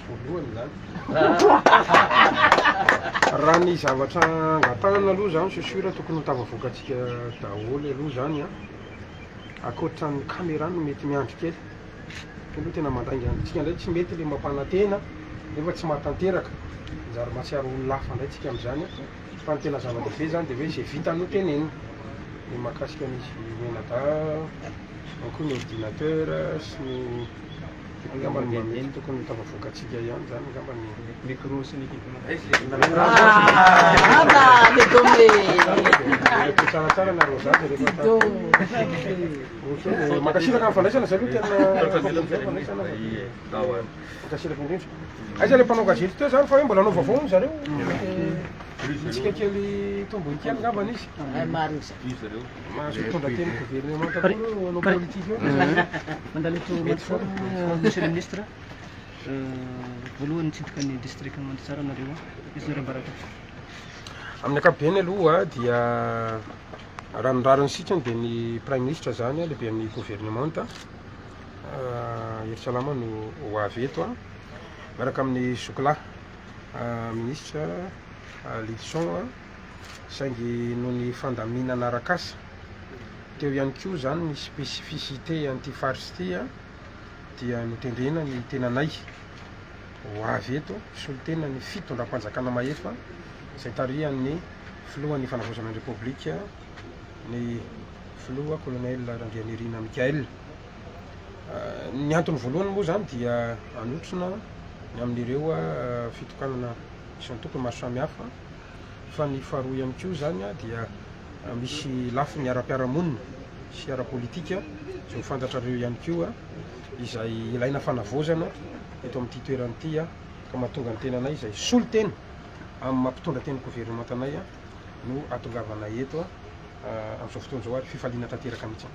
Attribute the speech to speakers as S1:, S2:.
S1: voalohany zany raha ny zavatra angatahana aloha zany sosura tokony tavavoakatsika daholo aloha zany a akoatra ny caméra no mety miandry kely aloha tena mandainga tsika ndray tsy mety le mampanantena nefa tsy mahatanteraka zary matsiaro olo lafa ndray tsika am'izany fa ny tena zava-dehibe zany de hoe zay vita no tenenina ny mahakasika misy menada koa ny ordinateur sy ny angambany mamety tokony tavavoakatsika ihany zany angambany micro sy ny tsaratsara nareo zany rehefa makasiraka amin'ny fandraisana zay aloha tena makasiraka indrindra aiza le mpanao gazety teo zany fa hoe mbola anao vaovao moa zareo tsika kely tombony kely ngambany izy mahazo tondra teny gouvernement anao politique eo
S2: mandaleto maty monsieur le ministre voalohany tsindika ny district Mandritsara nareo izy nareo baraka
S1: amin'ny ankapobeny aloha dia raha nirariny sitrany dia ny prime ministre zany lehibe amin'ny gouvernement Eritsalama no ho avy eto miaraka amin'ny Sokola ministre Lidson saingy noho ny fandaminana arakasa teo ihany koa zany ny spécificité an'ity farisy ity dia notendrena ny tenanay ho avy eto solotena ny fitondram-panjakana mahefa izay tarihan'ny filohan'ny fanavozana ny repoblika ny filoha colonel Randrianirina Mikael. Ny antony voalohany moa zany dia anotrona ny amin'ireo fitokanana isany tokony maro samihafa fa ny faharoa ihany koa zany dia misy lafy ny ara-piarahamonina sy ara-politika izay hofantatrareo ihany koa izay ilaina fanavozana eto amin'ity toeranyity ka mahatonga ny tenanay izay solo tena amin'ny mampitondra teny gouvernement anay no atongavana eto amin'izao fotoana izao ary fifaliana tanteraka mihitsy.